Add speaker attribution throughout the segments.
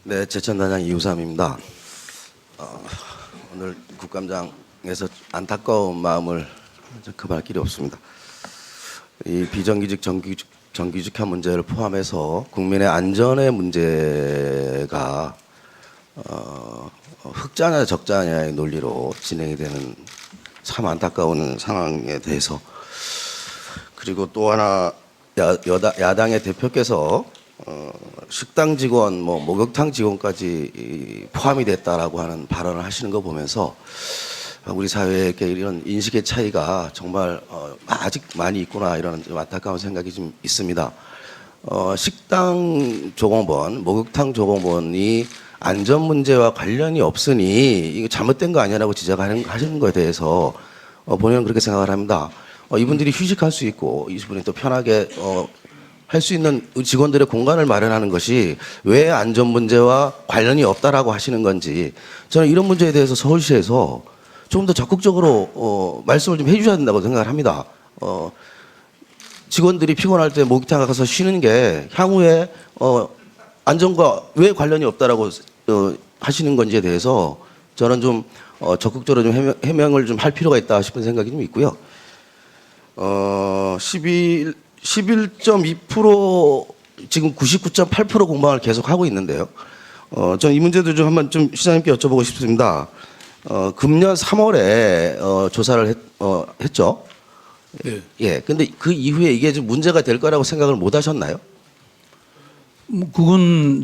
Speaker 1: 네, 제천단장 이우삼입니다. 오늘 국감장에서 안타까운 마음을 금할 길이 없습니다. 이 비정규직, 정규직화 문제를 포함해서 국민의 안전의 문제가 흑자냐 적자냐의 논리로 진행이 되는 참 안타까운 상황에 대해서, 그리고 또 하나 야당의 대표께서 식당 직원, 목욕탕 직원까지 포함이 됐다라고 하는 발언을 하시는 거 보면서 우리 사회의 이런 인식의 차이가 정말 아직 많이 있구나, 이런 좀 안타까운 생각이 좀 있습니다. 식당 조공본, 목욕탕 조공본이 안전 문제와 관련이 없으니 이거 잘못된 거 아니냐라고 지적하시는 것에 대해서 본인은 그렇게 생각을 합니다. 이분들이 휴식할 수 있고 이분이 또 편하게 할 수 있는 직원들의 공간을 마련하는 것이 왜 안전 문제와 관련이 없다라고 하시는 건지, 저는 이런 문제에 대해서 서울시에서 좀 더 적극적으로 말씀을 좀 해주셔야 된다고 생각을 합니다. 직원들이 피곤할 때 목욕탕 가서 쉬는 게 향후에 안전과 왜 관련이 없다라고 하시는 건지에 대해서 저는 좀 적극적으로 좀 해명을 좀 할 필요가 있다 싶은 생각이 좀 있고요. 11.2% 지금 99.8% 공방을 계속 하고 있는데요. 저는 이 문제도 좀 한번 좀 시장님께 여쭤보고 싶습니다. 금년 3월에 조사를 했죠.
Speaker 2: 네.
Speaker 1: 예. 근데 그 이후에 이게 좀 문제가 될 거라고 생각을 못 하셨나요?
Speaker 2: 그건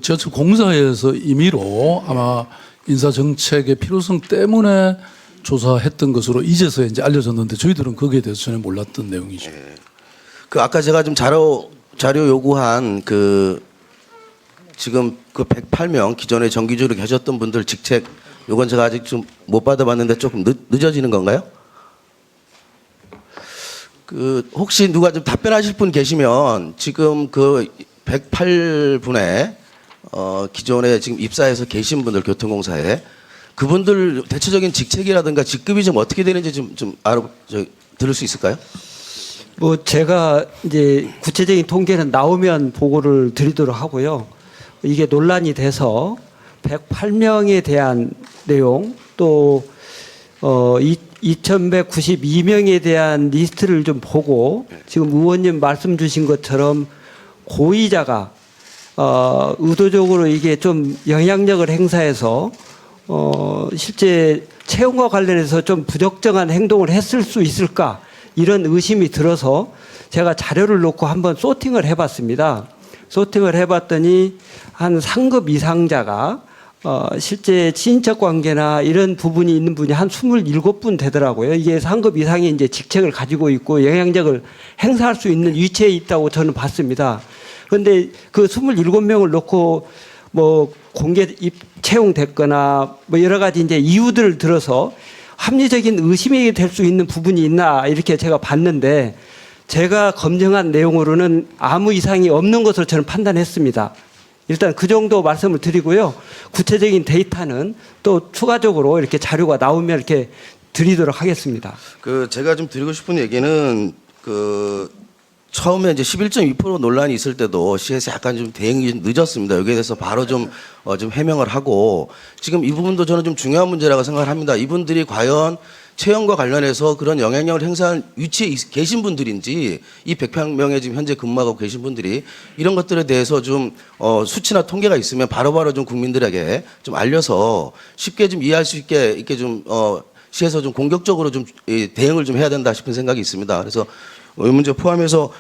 Speaker 2: 지하철 공사에서 임의로 아마 인사 정책의 필요성 때문에 조사했던 것으로 이제서야 이제 알려졌는데, 저희들은 거기에 대해서 전혀 몰랐던 내용이죠.
Speaker 1: 예. 그 아까 제가 좀 자료 요구한 지금 108명 기존에 정규직으로 계셨던 분들 직책, 요건 제가 아직 좀 못 받아봤는데 조금 늦어지는 건가요? 혹시 누가 좀 답변하실 분 계시면 지금 108분의 기존에 지금 입사해서 계신 분들, 교통공사에 그분들 대체적인 직책이라든가 직급이 좀 어떻게 되는지 좀 들을 수 있을까요?
Speaker 3: 제가 이제 구체적인 통계는 나오면 보고를 드리도록 하고요. 이게 논란이 돼서 108명에 대한 내용, 또 2,192명에 대한 리스트를 좀 보고, 지금 의원님 말씀 주신 것처럼 고의자가 의도적으로 이게 좀 영향력을 행사해서 실제 채용과 관련해서 좀 부적정한 행동을 했을 수 있을까, 이런 의심이 들어서 제가 자료를 놓고 한번 소팅을 해봤습니다. 소팅을 해봤더니 한 상급 이상자가 실제 친인척 관계나 이런 부분이 있는 분이 한 27분 되더라고요. 이게 상급 이상의 이제 직책을 가지고 있고 영향력을 행사할 수 있는 위치에 있다고 저는 봤습니다. 그런데 그 27명을 놓고 공개 채용됐거나 여러 가지 이제 이유들을 들어서 합리적인 의심이 될 수 있는 부분이 있나, 이렇게 제가 봤는데, 제가 검증한 내용으로는 아무 이상이 없는 것으로 저는 판단했습니다. 일단 그 정도 말씀을 드리고요. 구체적인 데이터는 또 추가적으로 이렇게 자료가 나오면 이렇게 드리도록 하겠습니다.
Speaker 1: 제가 좀 드리고 싶은 얘기는 처음에 이제 11.2% 논란이 있을 때도 시에서 약간 좀 대응이 좀 늦었습니다. 여기에 대해서 바로 좀 해명을 하고, 지금 이 부분도 저는 좀 중요한 문제라고 생각을 합니다. 이분들이 과연 채용과 관련해서 그런 영향력을 행사할 위치에 계신 분들인지, 이 100명에 지금 현재 근무하고 계신 분들이 이런 것들에 대해서 좀 수치나 통계가 있으면 바로바로 좀 국민들에게 좀 알려서 쉽게 좀 이해할 수 있게 이렇게 좀 시에서 좀 공격적으로 좀 대응을 좀 해야 된다 싶은 생각이 있습니다. 그래서 이 문제 포함해서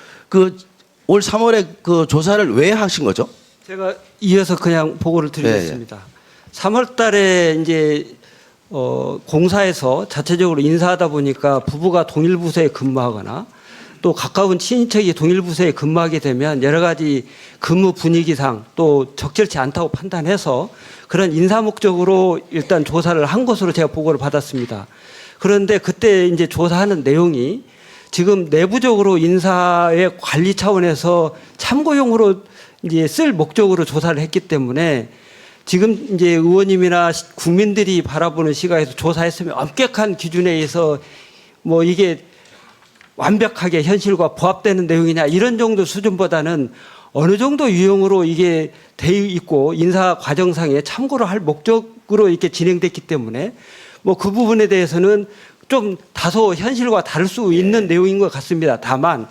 Speaker 1: 올 3월에 조사를 왜 하신 거죠?
Speaker 3: 제가 이어서 그냥 보고를 드리겠습니다. 3월 달에 이제 공사에서 자체적으로 인사하다 보니까 부부가 동일 부서에 근무하거나 또 가까운 친인척이 동일 부서에 근무하게 되면 여러 가지 근무 분위기상 또 적절치 않다고 판단해서 그런 인사 목적으로 일단 조사를 한 것으로 제가 보고를 받았습니다. 그런데 그때 이제 조사하는 내용이 지금 내부적으로 인사의 관리 차원에서 참고용으로 이제 쓸 목적으로 조사를 했기 때문에, 지금 이제 의원님이나 국민들이 바라보는 시각에서 조사했으면 엄격한 기준에 의해서 이게 완벽하게 현실과 부합되는 내용이냐, 이런 정도 수준보다는 어느 정도 유형으로 이게 돼 있고 인사 과정상에 참고를 할 목적으로 이렇게 진행됐기 때문에 뭐 그 부분에 대해서는 좀 다소 현실과 다를 수 있는 내용인 것 같습니다. 다만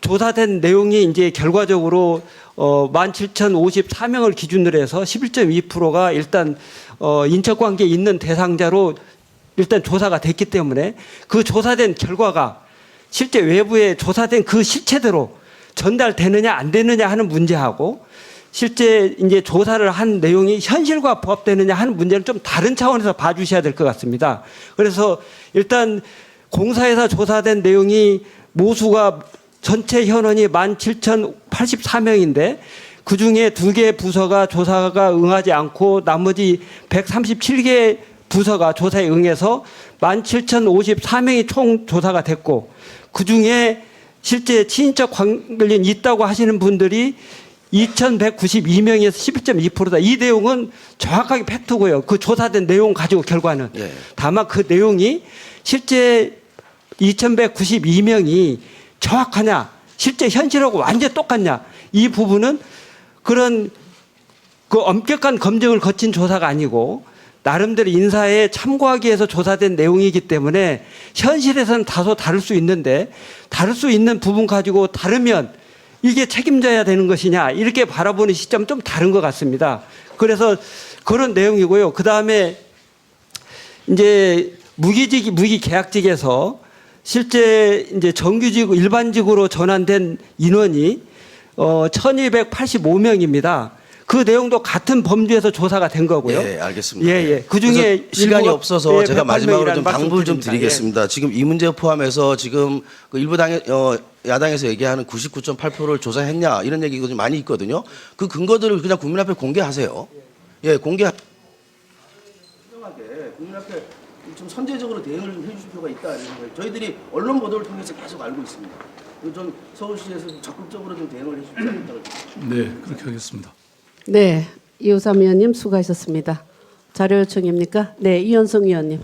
Speaker 3: 조사된 내용이 이제 결과적으로 17,054명을 기준으로 해서 11.2%가 일단 인척관계에 있는 대상자로 일단 조사가 됐기 때문에 그 조사된 결과가 실제 외부에 조사된 그 실체대로 전달되느냐 안 되느냐 하는 문제하고 실제 이제 조사를 한 내용이 현실과 부합되느냐 하는 문제는 좀 다른 차원에서 봐주셔야 될 것 같습니다. 그래서 일단 공사에서 조사된 내용이 모수가 전체 현원이 17,084명인데 그중에 2개 부서가 조사가 응하지 않고 나머지 137개 부서가 조사에 응해서 17,054명이 총 조사가 됐고 그중에 실제 친인척 관련이 있다고 하시는 분들이 2,192명에서 11.2%다. 이 내용은 정확하게 팩트고요. 그 조사된 내용 가지고 결과는.
Speaker 1: 예.
Speaker 3: 다만 그 내용이 실제 2,192명이 정확하냐, 실제 현실하고 완전 똑같냐, 이 부분은 그런 그 엄격한 검증을 거친 조사가 아니고 나름대로 인사에 참고하기 위해서 조사된 내용이기 때문에 현실에서는 다소 다를 수 있는데 다를 수 있는 부분 가지고 다르면 이게 책임져야 되는 것이냐 이렇게 바라보는 시점은 좀 다른 것 같습니다. 그래서 그런 내용이고요. 그 다음에 이제 무기계약직에서 실제 이제 정규직 일반직으로 전환된 인원이 1,285명입니다. 그 내용도 같은 범주에서 조사가 된 거고요.
Speaker 1: 예, 알겠습니다.
Speaker 3: 예. 그 중에
Speaker 1: 시간이 없어서 제가 마지막으로 좀 당부를 좀
Speaker 3: 말씀드립니다.
Speaker 1: 드리겠습니다. 지금 이 문제 포함해서 지금 그 일부 야당에서 얘기하는 99.8%를 조사했냐 이런 얘기가 좀 많이 있거든요. 그 근거들을 그냥 국민 앞에 공개하세요. 예, 공개. 공정하게 국민 앞에 좀 선제적으로 대응을 해주실 필요가 있다 이런 거예요. 저희들이 언론 보도를 통해서 계속 알고 있습니다. 좀 서울시에서 적극적으로 좀 대응을 해주실 필요가 있다고.
Speaker 2: 네, 그렇게 하겠습니다.
Speaker 4: 네, 이우삼 의원님 수고하셨습니다. 자료 요청입니까? 네, 이현성 의원님.